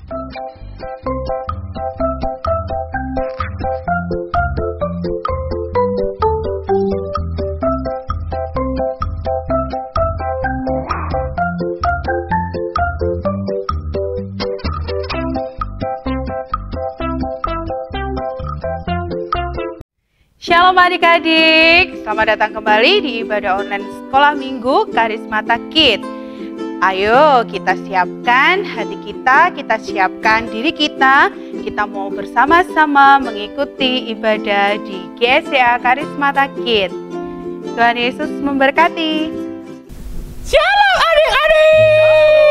Shalom adik-adik, selamat datang kembali di ibadah online sekolah minggu Karismata Kids. Ayo kita siapkan hati kita siapkan diri kita mau bersama-sama mengikuti ibadah di GSCA Karismata Kids. Tuhan Yesus memberkati. Shalom adik-adik,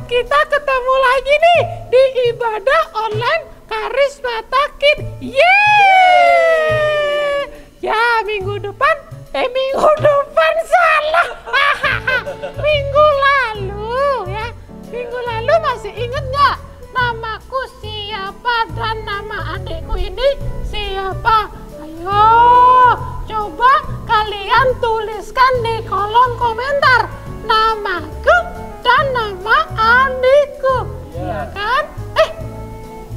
kita ketemu lagi nih di ibadah online Karismata Kids. Ya minggu depan salah. Minggu lalu masih inget nggak namaku siapa dan nama adikku ini siapa? Ayo coba kalian tuliskan di kolom komentar namaku dan nama adikku, ya kan?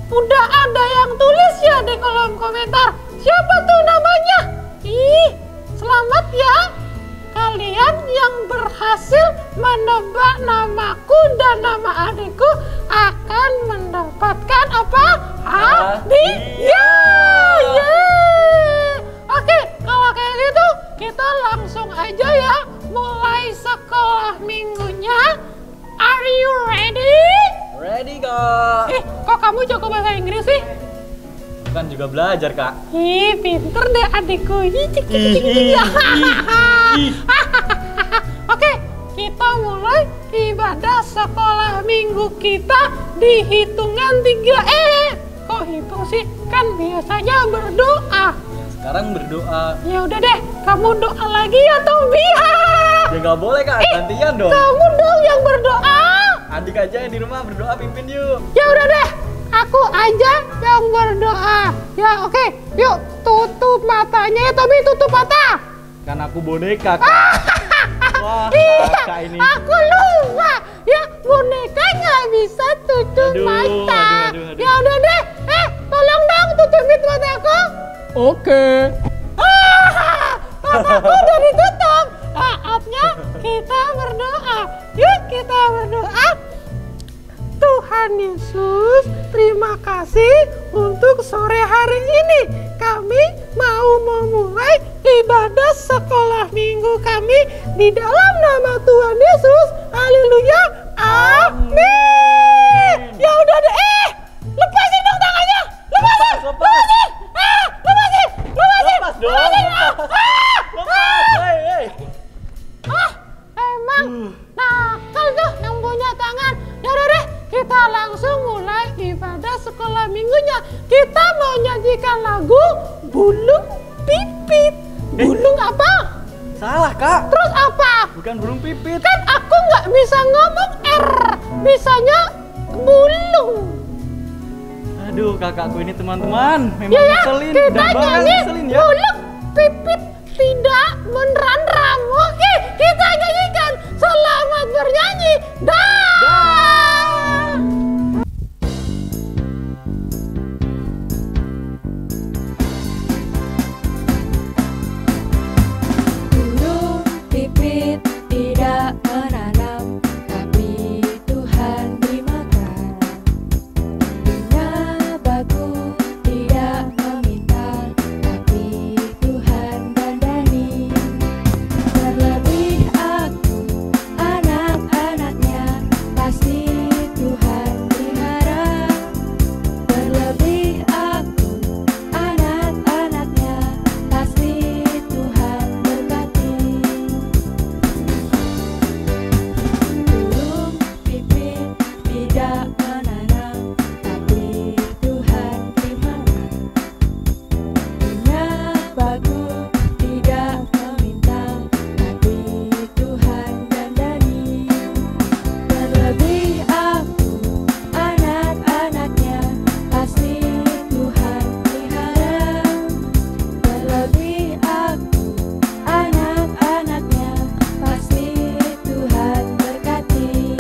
Udah ada yang tulis ya di kolom komentar. Siapa tuh namanya? Selamat ya. Kalian yang berhasil menebak namaku dan nama adikku akan mendapatkan apa? Hadiah. Oke, kalau kayak gitu kita langsung aja ya mulai sekolah minggunya. Are you ready? Ready, Kak. Kok kamu jago bahasa Inggris sih? Kan juga belajar, Kak. Pinter deh adikku. Oke, kita mulai ibadah sekolah minggu kita di hitungan 3. Kok hitung sih? Kan biasanya berdoa. Sekarang berdoa. Ya udah deh, kamu doa lagi ya Tombi. Ya nggak boleh, Kak. Gantian dong. Kamu dong yang berdoa. Adik aja yang di rumah berdoa, pimpin yuk. Ya udah deh, aku aja yang berdoa. Ya oke, yuk tutup matanya ya Tombi, tutup mata. Kan aku boneka, Kak. Wah, Kakak ini. Aku lupa. Ya boneka nggak bisa tutup mata. Aduh. Ya udah deh, tolong dong tutupin mataku. Oke. Mataku udah ditutup. Saatnya kita berdoa. Yuk kita berdoa. Tuhan Yesus, terima kasih untuk sore hari ini. Kami mau memulai ibadah sekolah minggu kami di dalam nama Tuhan Yesus. Haleluya. Amin. Ya udah deh. Lepasin dong tangannya. Lepasin. Lepas dong. Emang nakal tuh yang punya tangan. Ya udah deh, kita langsung mulai ibadah sekolah minggunya. Kita mau nyanyikan lagu Bulung Pipit. Bulung apa? Salah, Kak. Terus apa? Bukan burung pipit. Kan aku nggak bisa ngomong R, bisanya bulung. Aduh, kakakku ini teman-teman memang Ya, ngeselin. kita Udah banget nyanyi ngeselin ya. Bulung Pipit tidak meneranram. Oke, kita nyanyikan. Selamat bernyanyi. Dah. Burung pipit tidak menanam, tapi Tuhan dimakan. Bunga bagu tidak meminta, tapi Tuhan dandani. Terlebih aku, anak-anaknya, pasti Tuhan pelihara. Terlebih aku, anak-anaknya, pasti Tuhan berkati. Burung pipit tidak menanam, tapi Tuhan berimakan. Bunga bagu tidak meminta, tapi Tuhan dandani. Terlebih aku, anak-anaknya, pasti Tuhan pelihara. Terlebih aku, anak-anaknya, pasti Tuhan berkati.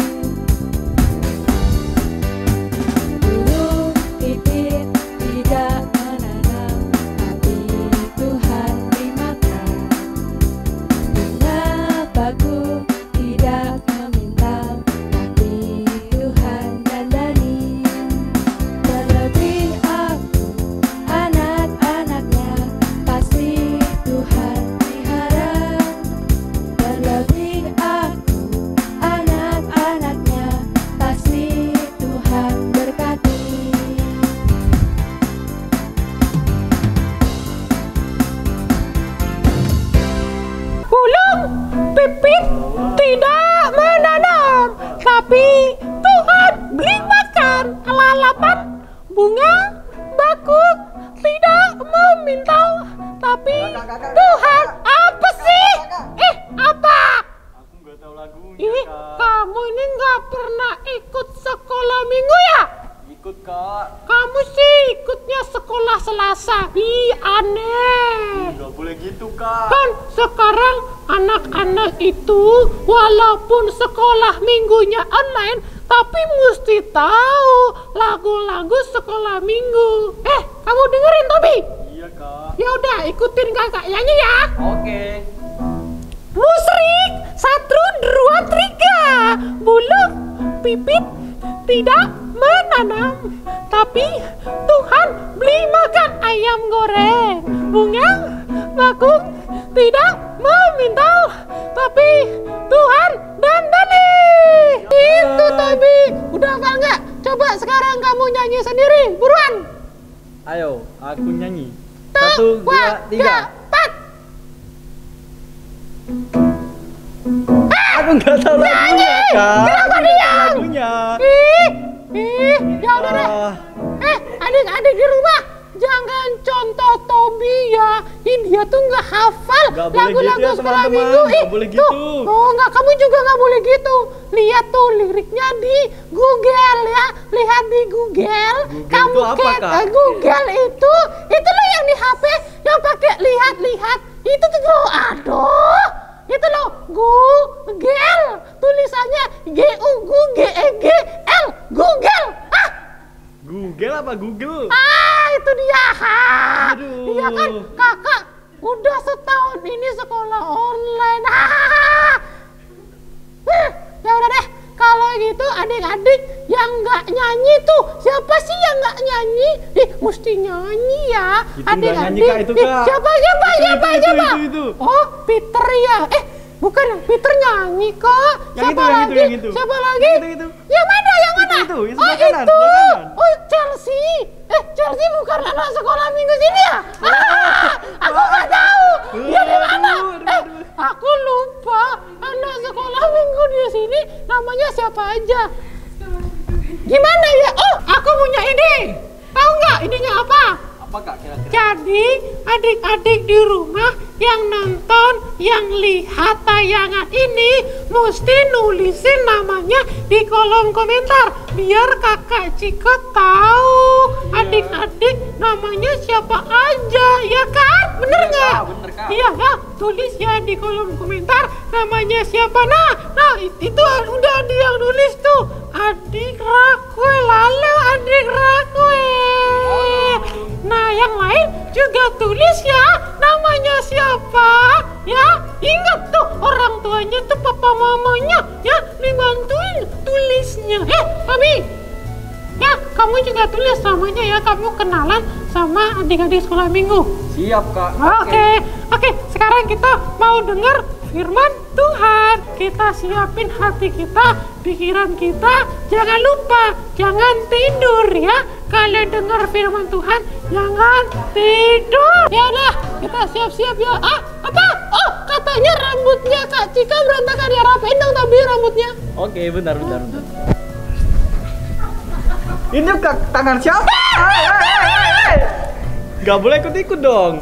bunga, bakung tidak meminta, tapi Tuhan apa sih? Apa? Aku nggak tahu lagunya, Ih, Kak. kamu ini nggak pernah ikut sekolah minggu ya? Ikut, Kak. Kamu sih ikutnya sekolah Selasa. Ih, aneh. Nggak boleh gitu, Kak. Kan sekarang anak-anak itu walaupun sekolah minggunya online, tapi mesti tahu lagu-lagu sekolah minggu. Kamu dengerin Tobi? Iya, Kak. Ya udah, ikutin kakak nyanyi ya. Oke. Musrik, satu, dua, tiga. Bulu, pipit, tidak menanam, tapi Tuhan beli makan ayam goreng. Bunga, bakung, tidak meminta, tapi Tuhan dandani. Itu Tobi. Udah hafal nggak? Coba sekarang kamu nyanyi sendiri, buruan. Ayo, aku nyanyi. 1, 2, 3. 4. Aku nggak tahu lagunya, Kak. Kenapa Aku nggak tahu diam? lagunya. Ya udah deh. Ah, Adik-adik di rumah, jangan contoh Tobi ya. Ini dia tuh nggak hafal Nggak boleh lagu-lagu gitu ya, sekolah teman-teman. minggu. Nggak boleh gitu. Tuh. Oh nggak, kamu juga nggak boleh gitu. Lihat tuh liriknya di Google ya. Lihat di Google. Google Kamu itu apa, Kak? Google itu loh yang di HP yang pakai lihat-lihat. Itu tuh loh, aduh. Itu loh, Google. Tulisannya Google. Google. Google apa Google? Itu dia. Aduh. Iya kan, kakak udah setahun ini sekolah online. Ya udah deh, kalau gitu adik-adik yang nggak nyanyi tuh, siapa sih yang nggak nyanyi? Mesti nyanyi ya. Itu nggak nyanyi, Kak, itu, Kak. Siapa? Itu. Oh, Peter ya. Bukan, Peter nyanyi kok. Siapa lagi? Siapa lagi? Itu. Yang mana? Itu, yang sebelah kanan, Itu. sebelah kanan. Oh, Chelsea. Chelsea bukan anak sekolah minggu sini ya? Aku nggak tahu. Dia di mana? Aduh. Aku lupa. Anak sekolah minggu di sini namanya siapa aja? Gimana ya? Oh, aku punya ide. Tahu nggak idenya apa? Apa, Kak, kira-kira? Jadi adik-adik di rumah yang nonton, yang lihat tayangan ini mesti nulisin namanya di kolom komentar biar kakak Cika tahu adik-adik namanya siapa aja, ya kan? Bener Iya, nggak? Kak, bener, Kak. Iya ya, tulis ya di kolom komentar namanya siapa. Nah itu udah ada yang nulis tuh, Adik Raquel. Lalu Adik Raquel. Nah, yang lain juga tulis ya namanya siapa ya. Ingat tuh orang tuanya tuh papa mamanya ya, dibantuin tulisnya. Mami, ya kamu juga tulis namanya ya, kamu kenalan sama adik-adik sekolah minggu. Siap, Kak. Oke, sekarang kita mau dengar firman Tuhan. Kita siapin hati kita, pikiran kita. Jangan lupa, jangan tidur ya. Kalau dengar firman Tuhan, jangan tidur. Ya udah, kita siap-siap ya. Apa? Oh, katanya rambutnya Kak Cika berantakan ya. Rapiin dong tapi rambutnya. Oke, bentar. Ini Kak, tangan siapa? Gak boleh ikut-ikut dong.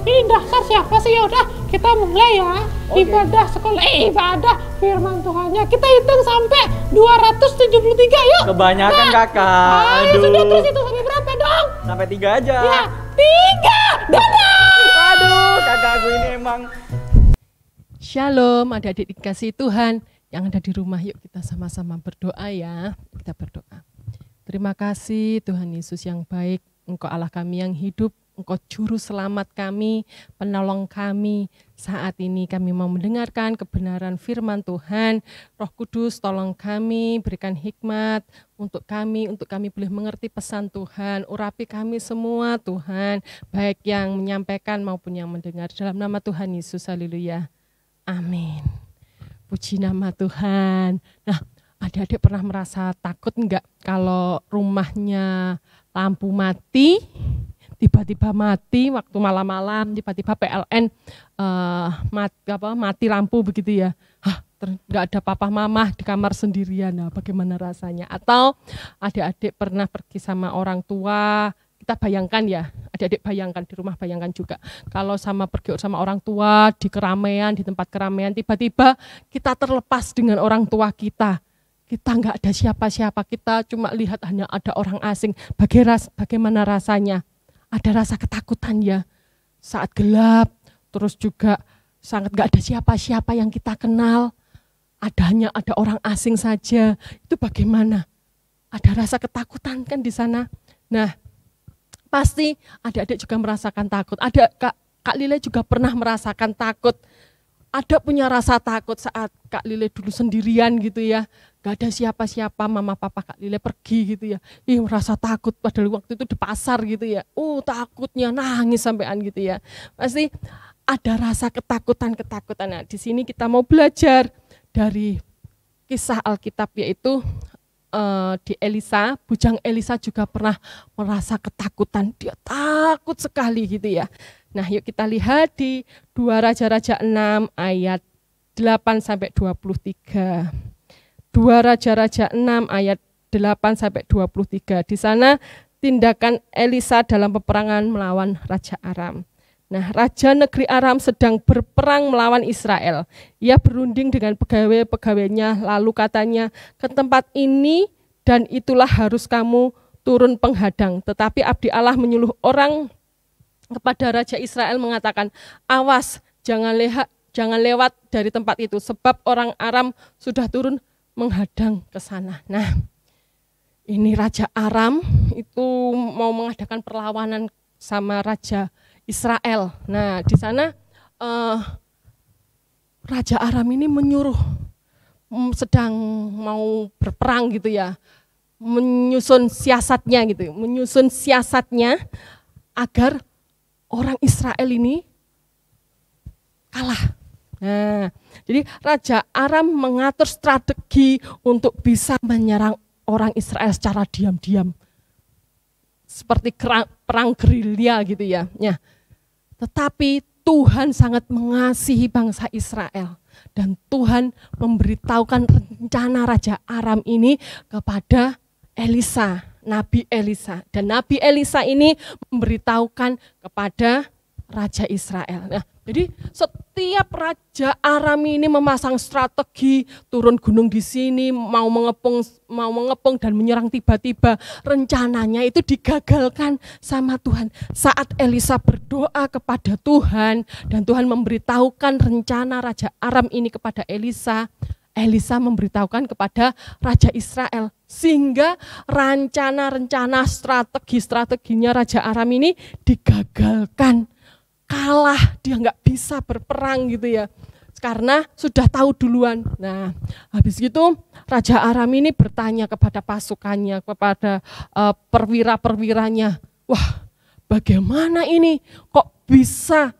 Ini dasar siapa sih? Ya udah, kita mulai ya. Oke. Ibadah sekolah, ibadah firman Tuhannya. Kita hitung sampai 273 yuk. Kebanyakan, Kakak. Ya Aduh. sudah, terus itu sampai berapa dong? Sampai 3 aja. Ya, 3. Dadah. Aduh, kakak aku ini emang. Shalom, adik-adik dikasih Tuhan yang ada di rumah. Yuk kita sama-sama berdoa ya. Kita berdoa. Terima kasih Tuhan Yesus yang baik. Engkau Allah kami yang hidup. Engkau juru selamat kami, penolong kami. Saat ini kami mau mendengarkan kebenaran firman Tuhan. Roh Kudus tolong kami, berikan hikmat untuk kami boleh mengerti pesan Tuhan. Urapi kami semua Tuhan, baik yang menyampaikan maupun yang mendengar. Dalam nama Tuhan Yesus, haleluya. Amin. Puji nama Tuhan. Nah, adik-adik pernah merasa takut enggak kalau rumahnya lampu mati? Tiba-tiba mati waktu malam-malam, tiba-tiba PLN mati lampu begitu ya. nggak ada papa mama di kamar sendirian. Nah, bagaimana rasanya? Atau adik-adik pernah pergi sama orang tua, kita bayangkan ya, adik-adik bayangkan di rumah, bayangkan juga kalau pergi sama orang tua di keramaian, di tempat keramaian, tiba-tiba kita terlepas dengan orang tua kita nggak ada siapa-siapa, kita cuma lihat hanya ada orang asing. Bagaimana rasanya? Ada rasa ketakutan ya, saat gelap, terus juga sangat nggak ada siapa-siapa yang kita kenal. Hanya ada orang asing saja, itu bagaimana? Ada rasa ketakutan kan di sana. Nah, pasti adik-adik juga merasakan takut. Ada Kak Lile juga pernah merasakan takut. Ada punya rasa takut saat Kak Lile dulu sendirian gitu ya. Gak ada siapa-siapa, mama papa Kak Lile pergi gitu ya. Merasa takut padahal waktu itu di pasar gitu ya. Takutnya nangis sampean gitu ya. Pasti ada rasa ketakutan. Nah, di sini kita mau belajar dari kisah Alkitab, yaitu di Elisa, bujang Elisa juga pernah merasa ketakutan. Dia takut sekali gitu ya. Nah, yuk kita lihat di 2 Raja-Raja 6 ayat 8-23. 2 Raja-Raja 6 ayat 8-23. Di sana tindakan Elisa dalam peperangan melawan Raja Aram. Nah, Raja negeri Aram sedang berperang melawan Israel. Ia berunding dengan pegawai-pegawainya, lalu katanya, ke tempat ini dan itulah harus kamu turun penghadang. Tetapi abdi Allah menyuruh orang kepada Raja Israel mengatakan, awas, jangan lewat dari tempat itu, sebab orang Aram sudah turun menghadang ke sana. Nah, ini Raja Aram itu mau mengadakan perlawanan sama Raja Israel. Nah, di sana Raja Aram ini menyuruh, sedang mau berperang gitu ya, menyusun siasatnya agar orang Israel ini kalah. Nah, jadi Raja Aram mengatur strategi untuk bisa menyerang orang Israel secara diam-diam, seperti perang gerilya gitu ya. Tetapi Tuhan sangat mengasihi bangsa Israel dan Tuhan memberitahukan rencana Raja Aram ini kepada Elisa, Nabi Elisa. Dan Nabi Elisa ini memberitahukan kepada Raja Israel. Nah, jadi setiap Raja Aram ini memasang strategi, turun gunung di sini, mau mengepung dan menyerang tiba-tiba. Rencananya itu digagalkan sama Tuhan. Saat Elisa berdoa kepada Tuhan dan Tuhan memberitahukan rencana Raja Aram ini kepada Elisa, Elisa memberitahukan kepada Raja Israel. Sehingga rencana-rencana strateginya Raja Aram ini digagalkan. Kalah, dia nggak bisa berperang gitu ya, karena sudah tahu duluan. Nah, habis itu Raja Aram ini bertanya kepada pasukannya, kepada perwira-perwiranya, wah, bagaimana ini, kok bisa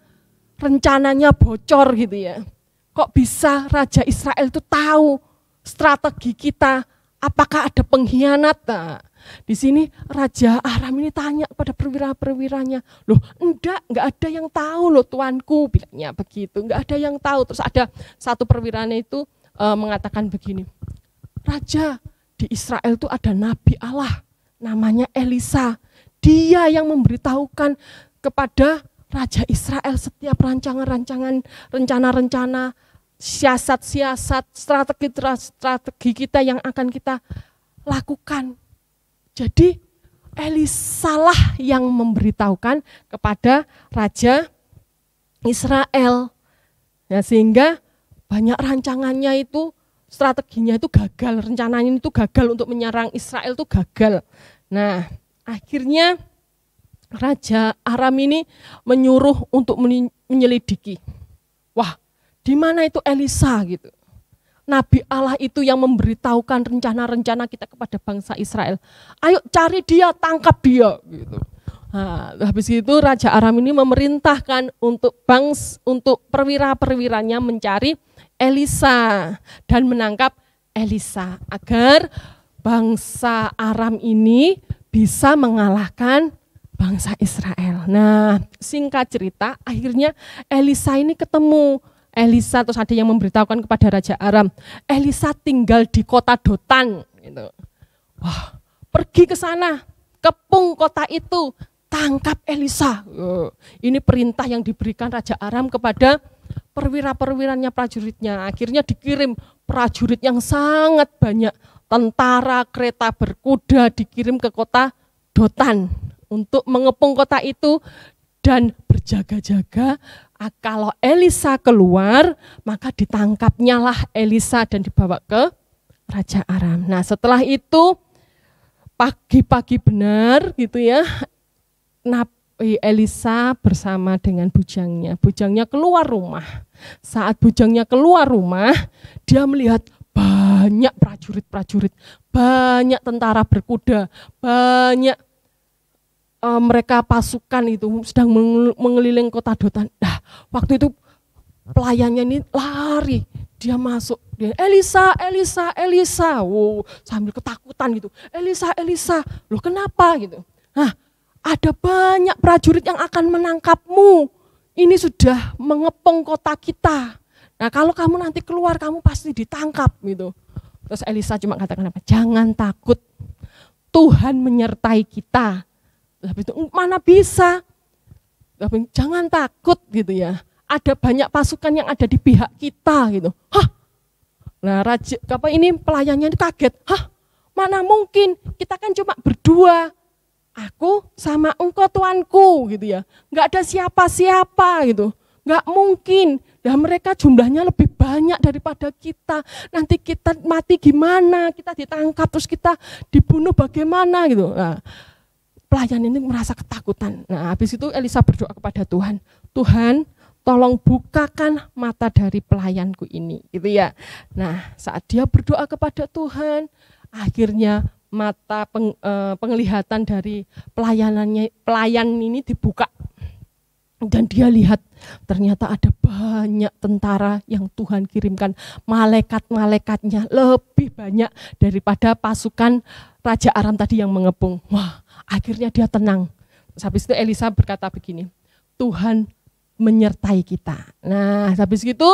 rencananya bocor gitu ya, kok bisa Raja Israel itu tahu strategi kita, apakah ada pengkhianat? Nah, di sini Raja Aram ini tanya kepada perwira-perwiranya, loh enggak ada yang tahu loh tuanku, bilangnya begitu, enggak ada yang tahu. Terus ada satu perwiranya itu mengatakan begini, Raja, di Israel itu ada Nabi Allah, namanya Elisa, dia yang memberitahukan kepada Raja Israel setiap rancangan-rancangan, rencana-rencana, siasat-siasat, strategi kita yang akan kita lakukan. Jadi Elisa lah yang memberitahukan kepada Raja Israel. Ya, sehingga banyak rancangannya itu, strateginya itu gagal, rencananya itu gagal untuk menyerang Israel itu gagal. Nah, akhirnya Raja Aram ini menyuruh untuk menyelidiki. Wah, di mana itu Elisa gitu. Nabi Allah itu yang memberitahukan rencana-rencana kita kepada bangsa Israel. Ayo cari dia, tangkap dia gitu. Nah, habis itu Raja Aram ini memerintahkan untuk perwira-perwiranya mencari Elisa dan menangkap Elisa agar bangsa Aram ini bisa mengalahkan bangsa Israel. Nah, singkat cerita, akhirnya Elisa ini ketemu. Elisa, terus ada yang memberitahukan kepada Raja Aram, Elisa tinggal di kota Dotan. Gitu. Wah, pergi ke sana, kepung kota itu, tangkap Elisa. Ini perintah yang diberikan Raja Aram kepada perwira-perwiranya, prajuritnya. Akhirnya dikirim prajurit yang sangat banyak, tentara, kereta berkuda dikirim ke kota Dotan untuk mengepung kota itu dan berjaga-jaga. Kalau Elisa keluar, maka ditangkapnya lah Elisa dan dibawa ke Raja Aram. Nah, setelah itu pagi-pagi benar gitu ya, Elisa bersama dengan bujangnya. Bujangnya keluar rumah. Saat bujangnya keluar rumah, dia melihat banyak prajurit-prajurit, banyak tentara berkuda, banyak mereka pasukan itu sedang mengelilingi kota Dotan. Nah, waktu itu pelayannya ini lari, dia masuk, dia Elisa, Elisa, Elisa, wow, sambil ketakutan gitu, Elisa, Elisa, loh kenapa gitu? Nah, ada banyak prajurit yang akan menangkapmu. Ini sudah mengepung kota kita. Nah, kalau kamu nanti keluar, kamu pasti ditangkap gitu. Terus Elisa cuma katakan apa? Jangan takut, Tuhan menyertai kita. Tapi itu mana bisa? Tapi jangan takut gitu ya. Ada banyak pasukan yang ada di pihak kita gitu. Hah? Nah, pelayannya ini kaget. Hah? Mana mungkin? Kita kan cuma berdua. Aku sama engkau tuanku gitu ya. Enggak ada siapa-siapa gitu. Enggak mungkin. Dan mereka jumlahnya lebih banyak daripada kita. Nanti kita mati gimana? Kita ditangkap terus kita dibunuh bagaimana gitu. Nah, pelayan ini merasa ketakutan. Nah, habis itu Elisa berdoa kepada Tuhan. Tuhan, tolong bukakan mata dari pelayanku ini, gitu ya. Nah, saat dia berdoa kepada Tuhan, akhirnya mata penglihatan dari pelayan ini dibuka. Dan dia lihat ternyata ada banyak tentara yang Tuhan kirimkan. Malaikat-malaikatnya lebih banyak daripada pasukan Raja Aram tadi yang mengepung. Wah, akhirnya dia tenang. Habis itu Elisa berkata begini, Tuhan menyertai kita. Nah, habis itu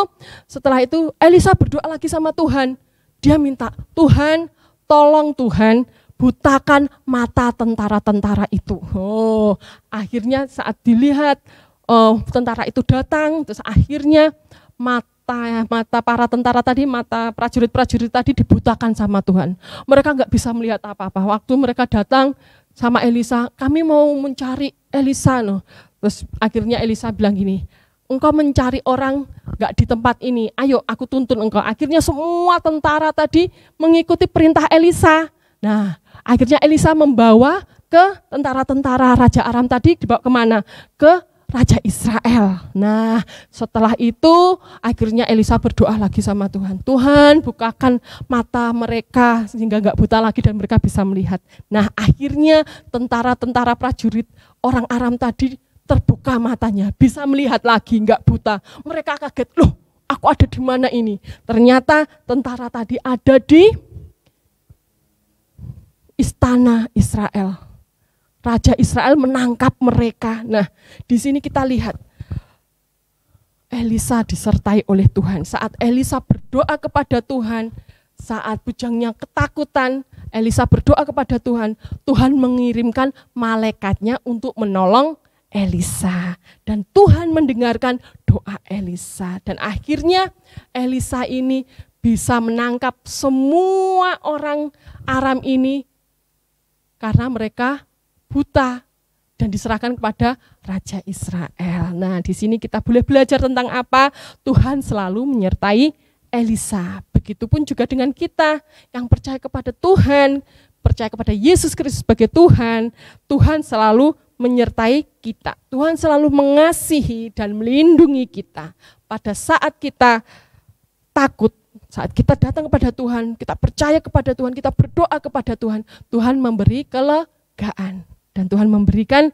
setelah itu Elisa berdoa lagi sama Tuhan. Dia minta, Tuhan, tolong Tuhan, butakan mata tentara-tentara itu. Oh, akhirnya saat dilihat tentara itu datang, terus akhirnya mata para tentara tadi, mata prajurit-prajurit tadi dibutakan sama Tuhan. Mereka nggak bisa melihat apa-apa. Waktu mereka datang sama Elisa, kami mau mencari Elisa. Terus akhirnya Elisa bilang gini, engkau mencari orang nggak di tempat ini, ayo aku tuntun engkau. Akhirnya semua tentara tadi mengikuti perintah Elisa. Nah, akhirnya Elisa membawa ke tentara-tentara Raja Aram tadi, dibawa kemana? Ke Raja Israel. Nah, setelah itu akhirnya Elisa berdoa lagi sama Tuhan. Tuhan, bukakan mata mereka sehingga nggak buta lagi dan mereka bisa melihat. Nah, akhirnya tentara-tentara prajurit orang Aram tadi terbuka matanya, bisa melihat lagi, nggak buta. Mereka kaget, loh, aku ada di mana ini? Ternyata tentara tadi ada di istana Israel. Raja Israel menangkap mereka. Nah, di sini kita lihat Elisa disertai oleh Tuhan. Saat Elisa berdoa kepada Tuhan, saat bujangnya ketakutan, Elisa berdoa kepada Tuhan. Tuhan mengirimkan malaikatnya untuk menolong Elisa. Dan Tuhan mendengarkan doa Elisa. Dan akhirnya Elisa ini bisa menangkap semua orang Aram ini karena mereka buta dan diserahkan kepada Raja Israel. Nah, di sini kita boleh belajar tentang apa? Tuhan selalu menyertai Elisa. Begitupun juga dengan kita yang percaya kepada Tuhan, percaya kepada Yesus Kristus sebagai Tuhan. Tuhan selalu menyertai kita. Tuhan selalu mengasihi dan melindungi kita. Pada saat kita takut, saat kita datang kepada Tuhan, kita percaya kepada Tuhan, kita berdoa kepada Tuhan, Tuhan memberi kelegaan. Dan Tuhan memberikan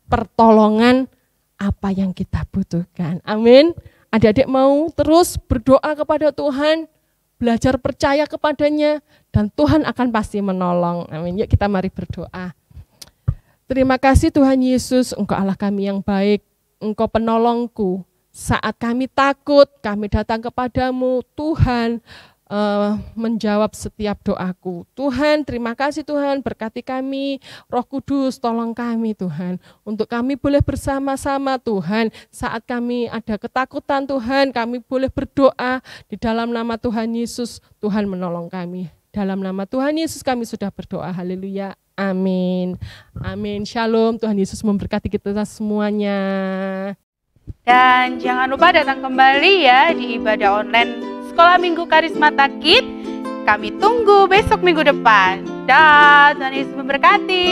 pertolongan apa yang kita butuhkan. Amin. Adik-adik mau terus berdoa kepada Tuhan, belajar percaya kepadanya, dan Tuhan akan pasti menolong. Amin. Yuk kita mari berdoa. Terima kasih Tuhan Yesus, Engkau Allah kami yang baik, Engkau penolongku. saat kami takut, kami datang kepadamu, Tuhan menjawab setiap doaku. Tuhan, terima kasih Tuhan, berkati kami, Roh Kudus tolong kami Tuhan, untuk kami boleh bersama-sama Tuhan, saat kami ada ketakutan Tuhan, kami boleh berdoa di dalam nama Tuhan Yesus, Tuhan menolong kami. Dalam nama Tuhan Yesus kami sudah berdoa, haleluya, amin. Amin, shalom, Tuhan Yesus memberkati kita semuanya. Dan jangan lupa datang kembali ya di ibadah online Sekolah Minggu Karismata Kids. Kami tunggu besok minggu depan. Dan Tuhan Yesus memberkati.